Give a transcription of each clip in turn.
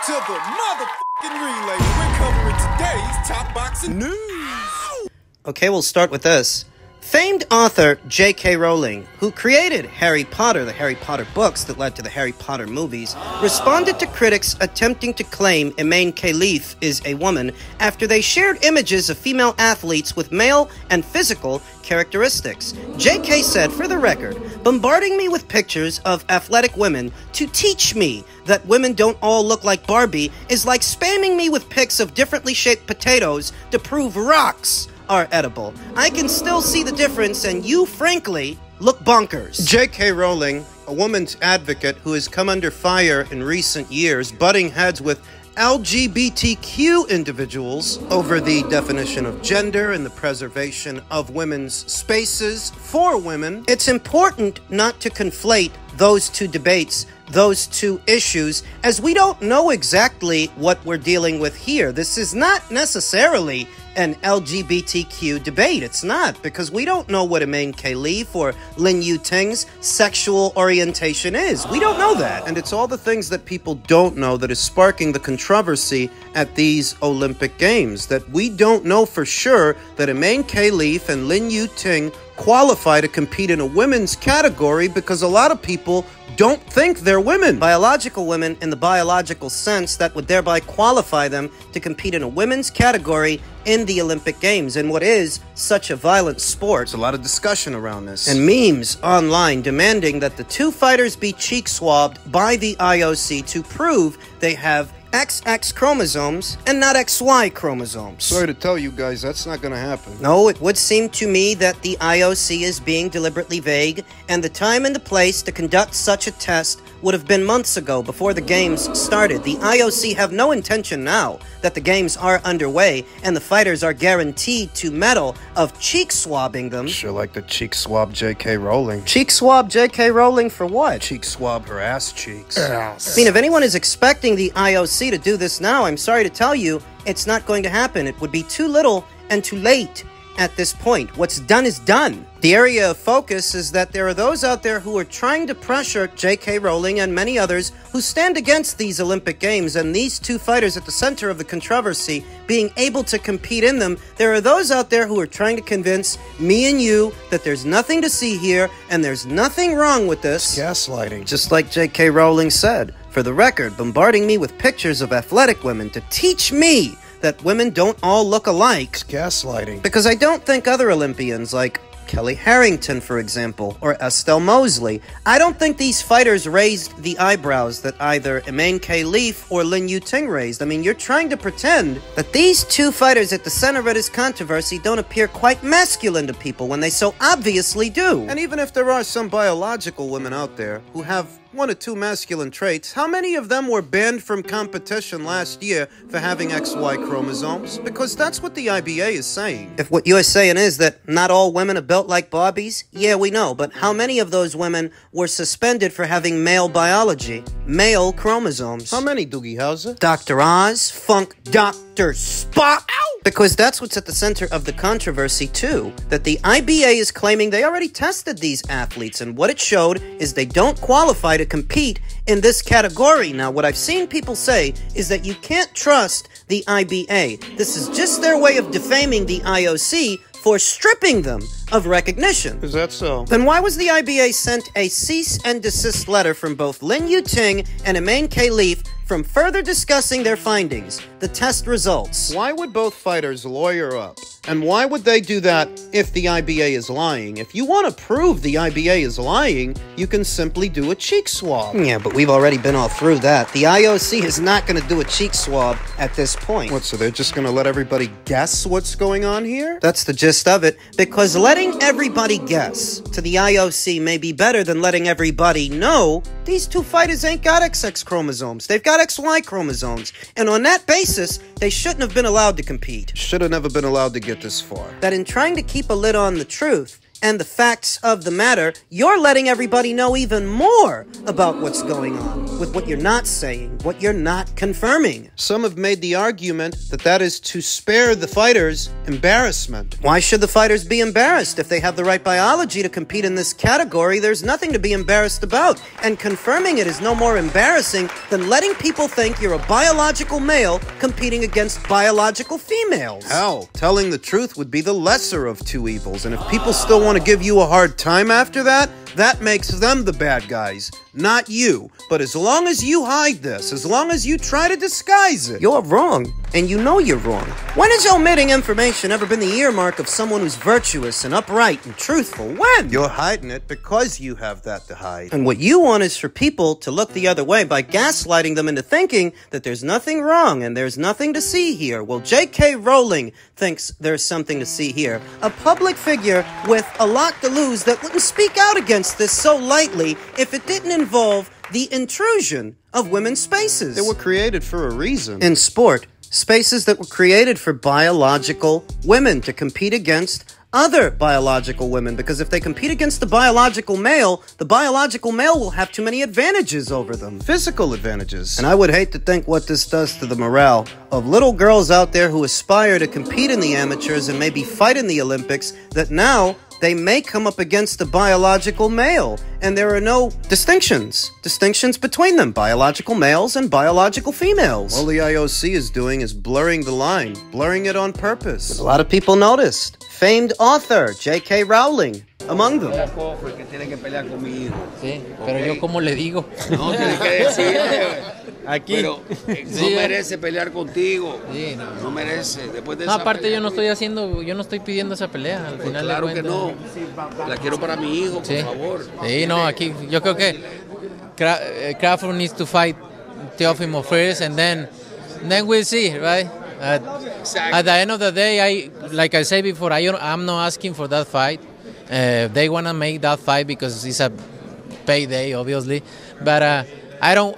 to the motherfucking relay. We're covering today's top boxing news. Okay, we'll start with this. Famed author J.K. Rowling, who created Harry Potter, the Harry Potter books that led to the Harry Potter movies, responded to critics attempting to claim Emaine Caliph is a woman after they shared images of female athletes with male and physical characteristics. J.K. said, for the record, bombarding me with pictures of athletic women to teach me that women don't all look like Barbie is like spamming me with pics of differently shaped potatoes to prove rocks are edible. I can still see the difference, and you, frankly, look bonkers. J.K. Rowling, a woman's advocate who has come under fire in recent years, butting heads with LGBTQ individuals over the definition of gender and the preservation of women's spaces for women. It's important not to conflate those two debates, those two issues, as we don't know exactly what we're dealing with here. This is not necessarily an LGBTQ debate. It's not, because we don't know what Emaine Caliph or Lin Yu-Ting's sexual orientation is. We don't know that. And it's all the things that people don't know that is sparking the controversy at these Olympic Games. That we don't know for sure that Emaine Caliph and Lin Yu-Ting qualify to compete in a women's category because a lot of people don't think they're women. Biological women in the biological sense that would thereby qualify them to compete in a women's category in the Olympic Games in what is such a violent sport. There's a lot of discussion around this. And memes online demanding that the two fighters be cheek swabbed by the IOC to prove they have XX chromosomes and not XY chromosomes. Sorry to tell you guys, that's not gonna happen. No, it would seem to me that the IOC is being deliberately vague, and the time and the place to conduct such a test would have been months ago before the games started. The IOC have no intention now that the games are underway and the fighters are guaranteed to medal of cheek swabbing them. Sure like to cheek swab J.K. Rowling. Cheek swab J.K. Rowling for what? Cheek swab her ass cheeks. I mean, if anyone is expecting the IOC to do this now, I'm sorry to tell you, it's not going to happen. It would be too little and too late at this point. What's done is done. The area of focus is that there are those out there who are trying to pressure J.K. Rowling and many others who stand against these Olympic Games and these two fighters at the center of the controversy being able to compete in them. There are those out there who are trying to convince me and you that there's nothing to see here and there's nothing wrong with this. Gaslighting. Just like J.K. Rowling said, for the record, bombarding me with pictures of athletic women to teach me that women don't all look alike. It's gaslighting. Because I don't think other Olympians, like Kelly Harrington, for example, or Estelle Mosley, I don't think these fighters raised the eyebrows that either Emaine Caliph or Lin Yu-Ting raised. I mean, you're trying to pretend that these two fighters at the center of this controversy don't appear quite masculine to people when they so obviously do. And even if there are some biological women out there who have one or two masculine traits, how many of them were banned from competition last year for having XY chromosomes? Because that's what the IBA is saying. If what you're saying is that not all women are built like Barbies, yeah, we know, but how many of those women were suspended for having male biology, male chromosomes? How many, Doogie Howser? Dr. Oz, Funk Dr. Spock. Ow! Because that's what's at the center of the controversy, too. That the IBA is claiming they already tested these athletes, and what it showed is they don't qualify to compete in this category. Now, what I've seen people say is that you can't trust the IBA. This is just their way of defaming the IOC for stripping them of recognition. Is that so? Then why was the IBA sent a cease and desist letter from both Lin Yu-Ting and Emaine Caliph from further discussing their findings, the test results? Why would both fighters lawyer up? And why would they do that if the IBA is lying? If you want to prove the IBA is lying, you can simply do a cheek swab. Yeah, but we've already been all through that. The IOC is not going to do a cheek swab at this point. What, so they're just going to let everybody guess what's going on here? That's the gist of it, because letting everybody guess to the IOC may be better than letting everybody know these two fighters ain't got XX chromosomes. They've got XY chromosomes. And on that basis, they shouldn't have been allowed to compete. Should have never been allowed to get this far. That in trying to keep a lid on the truth, and the facts of the matter, you're letting everybody know even more about what's going on with what you're not saying, what you're not confirming. Some have made the argument that that is to spare the fighters embarrassment. Why should the fighters be embarrassed? If they have the right biology to compete in this category, there's nothing to be embarrassed about. And confirming it is no more embarrassing than letting people think you're a biological male competing against biological females. Hell, telling the truth would be the lesser of two evils, and if people still want to give you a hard time after that, that makes them the bad guys, not you. But as long as you hide this, as long as you try to disguise it, you're wrong, and you know you're wrong. When has omitting information ever been the earmark of someone who's virtuous and upright and truthful? When? You're hiding it because you have that to hide. And what you want is for people to look the other way by gaslighting them into thinking that there's nothing wrong and there's nothing to see here. Well, J.K. Rowling thinks there's something to see here. A public figure with a lot to lose that wouldn't speak out against this so lightly if it didn't involve the intrusion of women's spaces. They were created for a reason. In sport, spaces that were created for biological women to compete against other biological women, because if they compete against the biological male will have too many advantages over them. Physical advantages. And I would hate to think what this does to the morale of little girls out there who aspire to compete in the amateurs and maybe fight in the Olympics, that now they may come up against the biological male, and there are no distinctions between them, biological males and biological females. All the IOC is doing is blurring the line, blurring it on purpose. A lot of people noticed. Famed author J.K. Rowling among them. Sí, pero yo como le digo. No, tienes que decirle. Aquí. Pero no merece pelear contigo. Sí, no merece. Después de no, esa aparte pelea, yo no estoy pidiendo esa pelea. Al final claro de que no. La quiero para mi hijo, por favor. Sí, no, aquí yo creo que Crawford needs to fight Teofimo first, and then we'll see, right? At the end of the day, like I said before, I'm not asking for that fight. They want to make that fight because it's a payday, obviously. But I don't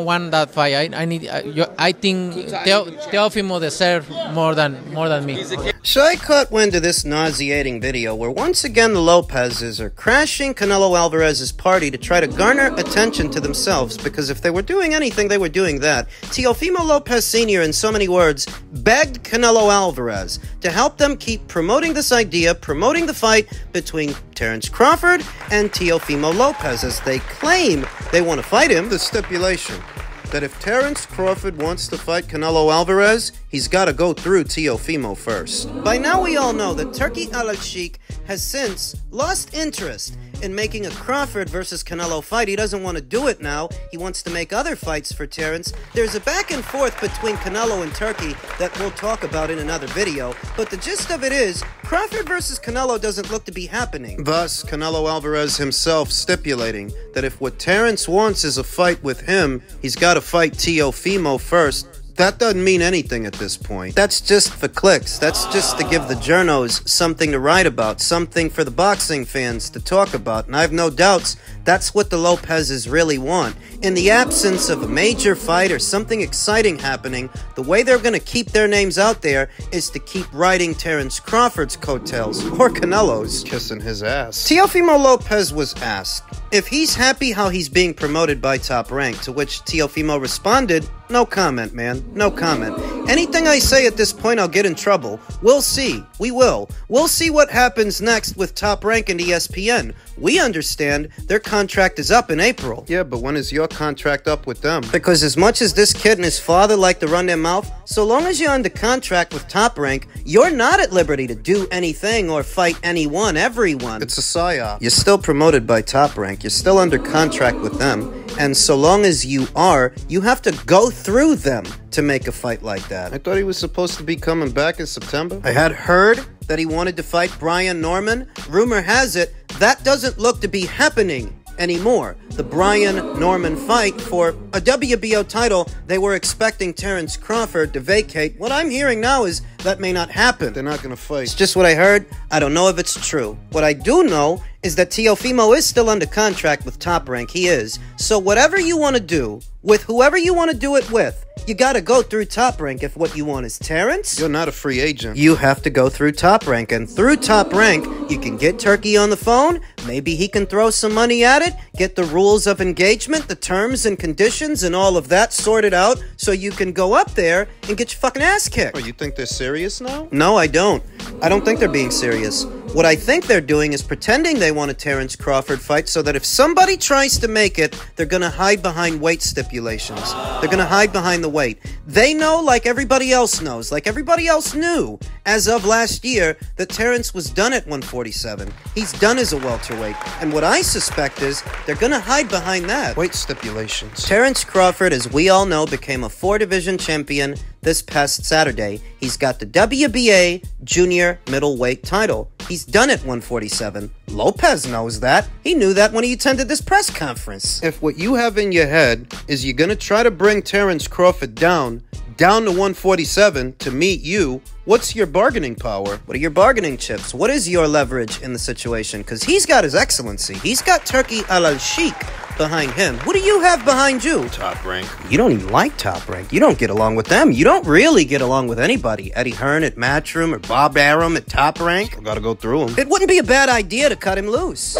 want that fight. I think Teofimo deserves more than me. So I caught wind of this nauseating video where once again the Lopezes are crashing Canelo Alvarez's party to try to garner attention to themselves, because if they were doing anything, they were doing that. Teofimo Lopez Sr., in so many words, begged Canelo Alvarez to help them keep promoting this idea, promoting the fight between Terence Crawford and Teofimo Lopez, as they claim they want to fight him. The stipulation that if Terence Crawford wants to fight Canelo Alvarez, he's got to go through Teofimo first. By now we all know that Turki Al-Sheikh has since lost interest in making a Crawford versus Canelo fight. He doesn't want to do it now. He wants to make other fights for Terence. There's a back and forth between Canelo and Turki that we'll talk about in another video, but the gist of it is, Crawford versus Canelo doesn't look to be happening. Thus, Canelo Alvarez himself stipulating that if what Terence wants is a fight with him, he's got to fight Teofimo first. That doesn't mean anything at this point. That's just for clicks. That's just to give the journos something to write about, something for the boxing fans to talk about. And I have no doubts that's what the Lopezes really want. In the absence of a major fight or something exciting happening, the way they're going to keep their names out there is to keep riding Terence Crawford's coattails, or Canelo's. Kissing his ass. Teofimo Lopez was asked if he's happy how he's being promoted by Toprank, to which Teofimo responded, "No comment, man. No comment. Anything I say at this point, I'll get in trouble. We'll see. We will. We'll see what happens next with Toprank and ESPN. We understand their contract is up in April." Yeah, but when is your contract up with them? Because as much as this kid and his father like to run their mouth, so long as you're under contract with Toprank, you're not at liberty to do anything or fight anyone, everyone. It's a psyop. You're still promoted by Toprank. You're still under contract with them. And so long as you are, you have to go through them to make a fight like that. I thought he was supposed to be coming back in September. I had heard that he wanted to fight Brian Norman. Rumor has it that doesn't look to be happening anymore. The Brian Norman fight for a WBO title, they were expecting Terence Crawford to vacate. What I'm hearing now is That may not happen. They're not gonna fight. It's just what I heard. I don't know if it's true. What I do know is that Teofimo is still under contract with Top Rank. He is. So whatever you want to do, with whoever you want to do it with, you gotta go through Top Rank if what you want is Terrence. You're not a free agent. You have to go through Top Rank, and through Top Rank, you can get Turkey on the phone, maybe he can throw some money at it, get the rules of engagement, the terms and conditions, and all of that sorted out, so you can go up there and get your fucking ass kicked. Oh, you think they're serious now? No, I don't. I don't think they're being serious. What I think they're doing is pretending they want a Terrence Crawford fight so that if somebody tries to make it, they're gonna hide behind weight stipulations. They're gonna hide behind the weight. They know, like everybody else knows, like everybody else knew, as of last year, that Terrence was done at 147. He's done as a welterweight. And what I suspect is they're gonna hide behind that. Weight stipulations. Terrence Crawford, as we all know, became a 4-division champion this past Saturday. He's got the WBA junior middleweight title. He's done at 147. Lopez knows that. He knew that when he attended this press conference. If what you have in your head is you're gonna try to bring Terrence Crawford down to 147 to meet you, what's your bargaining power? What are your bargaining chips? What is your leverage in the situation? Because he's got his excellency. He's got Turkey al-Sheikh behind him. What do you have behind you? Top Rank. You don't even like Top Rank. You don't get along with them. You don't really get along with anybody. Eddie Hearn at Matchroom or Bob Arum at Top Rank. Still gotta go through them. It wouldn't be a bad idea to cut him loose.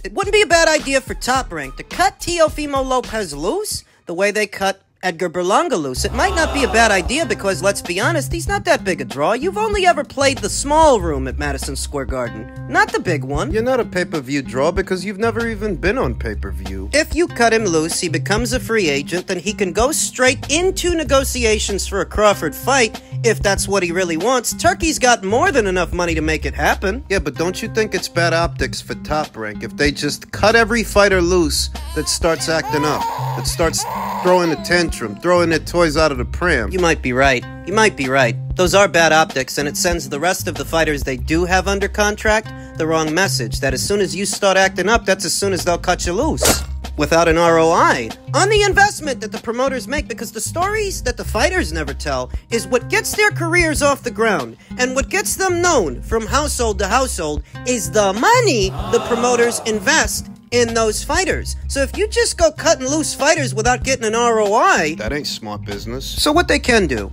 It wouldn't be a bad idea for Top Rank to cut Teofimo Lopez loose the way they cut Edgar Berlanga loose. It might not be a bad idea because, let's be honest, he's not that big a draw. You've only ever played the small room at Madison Square Garden, not the big one. You're not a pay-per-view draw because you've never even been on pay-per-view. If you cut him loose, he becomes a free agent, then he can go straight into negotiations for a Crawford fight if that's what he really wants. Turkey's got more than enough money to make it happen. Yeah, but don't you think it's bad optics for Top Rank if they just cut every fighter loose that starts acting up, that starts throwing a tantrum, throwing their toys out of the pram? You might be right. You might be right. Those are bad optics, and it sends the rest of the fighters they do have under contract the wrong message, that as soon as you start acting up, that's as soon as they'll cut you loose. Without an ROI on the investment that the promoters make, because the stories that the fighters never tell is what gets their careers off the ground, and what gets them known from household to household is the money the promoters invest in those fighters. So if you just go cutting loose fighters without getting an ROI, That ain't smart business. so what they can do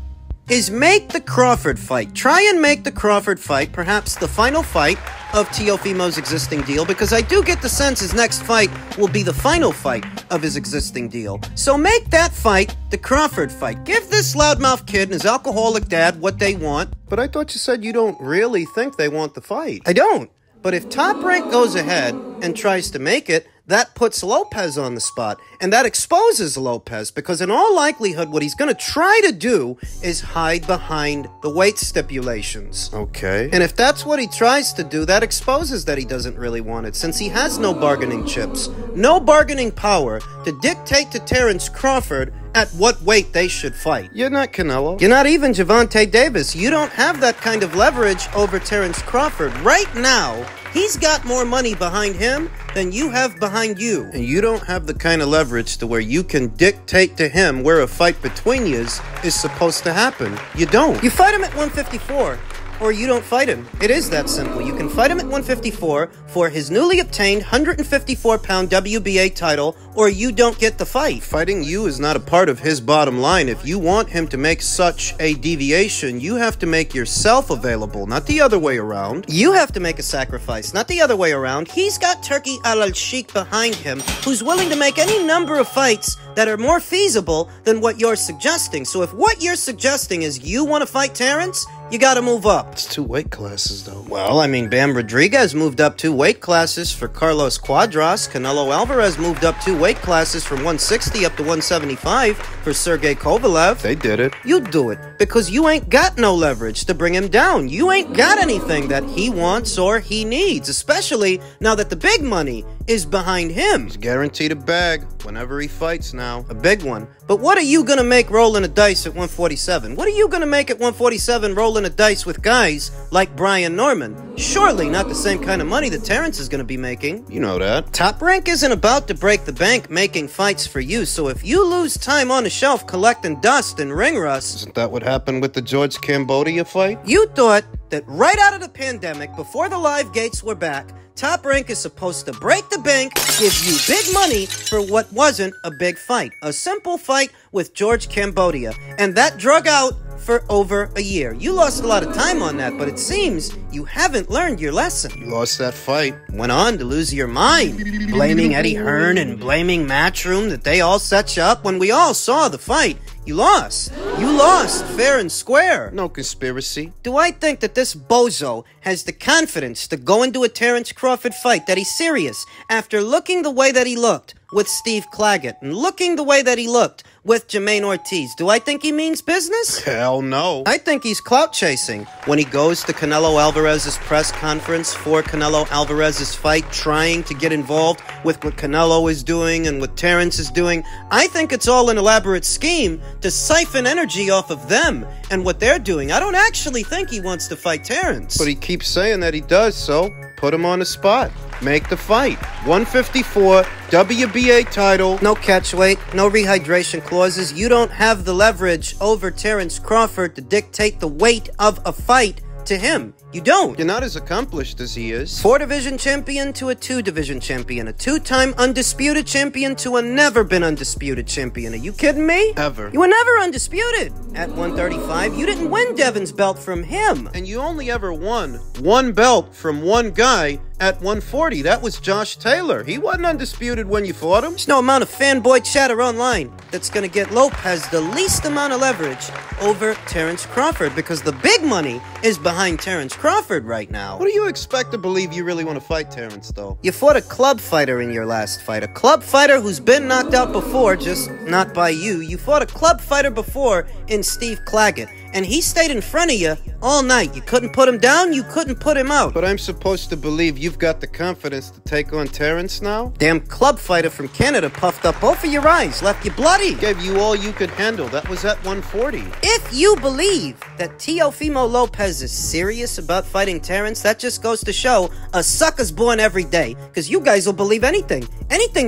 is make the Crawford fight. Try and make the Crawford fight perhaps the final fight of Teofimo's existing deal, because I do get the sense his next fight will be the final fight of his existing deal. So make that fight the Crawford fight. Give this loudmouth kid and his alcoholic dad what they want. But I thought you said you don't really think they want the fight. I don't. But if Top Rank goes ahead and tries to make it, that puts Lopez on the spot, and that exposes Lopez, because in all likelihood what he's going to try to do is hide behind the weight stipulations. Okay. And if that's what he tries to do, that exposes that he doesn't really want it, since he has no bargaining chips, no bargaining power to dictate to Terrence Crawford at what weight they should fight. You're not Canelo. You're not even Gervonta Davis. You don't have that kind of leverage over Terrence Crawford. Right now, he's got more money behind him than you have behind you. And you don't have the kind of leverage to where you can dictate to him where a fight between yous is supposed to happen. You don't. You fight him at 154, or you don't fight him. It is that simple. You can fight him at 154 for his newly obtained 154-pound WBA title, or you don't get the fight. Fighting you is not a part of his bottom line. If you want him to make such a deviation, you have to make yourself available, not the other way around. You have to make a sacrifice, not the other way around. He's got Turkey al-Sheikh behind him, who's willing to make any number of fights that are more feasible than what you're suggesting. So if what you're suggesting is you want to fight Terrence, you gotta move up. It's 2 weight classes, though. Well, I mean, Bam Rodriguez moved up 2 weight classes for Carlos Cuadras. Canelo Alvarez moved up 2 weight classes from 160 up to 175 for Sergey Kovalev. They did it. You do it because you ain't got no leverage to bring him down. You ain't got anything that he wants or he needs, especially now that the big money is behind him. He's guaranteed a bag whenever he fights now. A big one. But what are you gonna make rolling a dice at 147? What are you gonna make at 147 rolling a dice with guys like Brian Norman? Surely not the same kind of money that Terrence is gonna be making. You know that. Top Rank isn't about to break the bank making fights for you, so if you lose time on the shelf collecting dust and ring rust... Isn't that what happened with the George Cambodia fight? You thought that right out of the pandemic, before the live gates were back, Top Rank is supposed to break the bank, give you big money for what wasn't a big fight. A simple fight with George Cambodia. And that drug out for over a year. You lost a lot of time on that, but it seems you haven't learned your lesson. You lost that fight. Went on to lose your mind, blaming Eddie Hearn and blaming Matchroom that they all set you up when we all saw the fight. You lost. You lost fair and square. No conspiracy. Do I think that this bozo has the confidence to go into a Terrence Crawford fight, that he's serious, after looking the way that he looked with Steve Claggett and looking the way that he looked with Jermaine Ortiz? Do I think he means business? Hell no. I think he's clout chasing when he goes to Canelo Alvarez's press conference for Canelo Alvarez's fight, trying to get involved with what Canelo is doing and what Terrence is doing. I think it's all an elaborate scheme to siphon energy off of them and what they're doing. I don't actually think he wants to fight Terrence. But he keeps saying that he does, so put him on the spot. Make the fight. 154, WBA title. No catch weight, no rehydration clauses. You don't have the leverage over Terrence Crawford to dictate the weight of a fight to him. You don't. You're not as accomplished as he is. 4-division champion to a 2-division champion. A 2-time undisputed champion to a never-been undisputed champion. Are you kidding me? Ever. You were never undisputed. At 135, you didn't win Devin's belt from him. And you only ever won one belt from one guy at 140. That was Josh Taylor. He wasn't undisputed when you fought him. There's no amount of fanboy chatter online that's going to get Lopez the least amount of leverage over Terrence Crawford, because the big money is behind Terrence Crawford right now. What do you expect to believe you really want to fight Terrence, though? You fought a club fighter in your last fight. A club fighter who's been knocked out before, just not by you. You fought a club fighter before in Steve Claggett, and he stayed in front of you all night. You couldn't put him down, you couldn't put him out. But I'm supposed to believe you've got the confidence to take on Terrence now? Damn club fighter from Canada puffed up both of your eyes, left you bloody. Gave you all you could handle. That was at 140. If you believe that Teofimo Lopez is serious about fighting Terrence, that just goes to show a sucker's born every day, because you guys will believe anything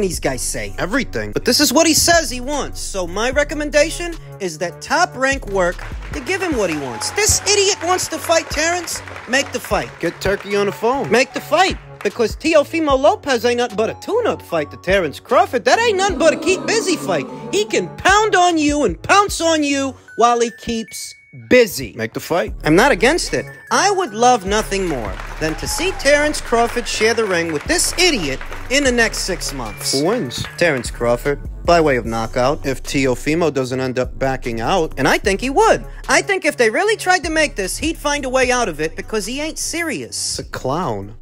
these guys say. Everything. But this is what he says he wants, so my recommendation is that Top Rank work to give him what he wants. This idiot wants to fight Terrence, make the fight. Get Turkey on the phone. Make the fight. Because Teofimo Lopez ain't nothing but a tune-up fight to Terrence Crawford. That ain't nothing but a keep busy fight. He can pound on you and pounce on you while he keeps busy. Make the fight. I'm not against it. I would love nothing more than to see Terrence Crawford share the ring with this idiot in the next 6 months. Who wins? Terrence Crawford, by way of knockout. If Teofimo doesn't end up backing out. And I think he would. I think if they really tried to make this, he'd find a way out of it, because he ain't serious. It's a clown.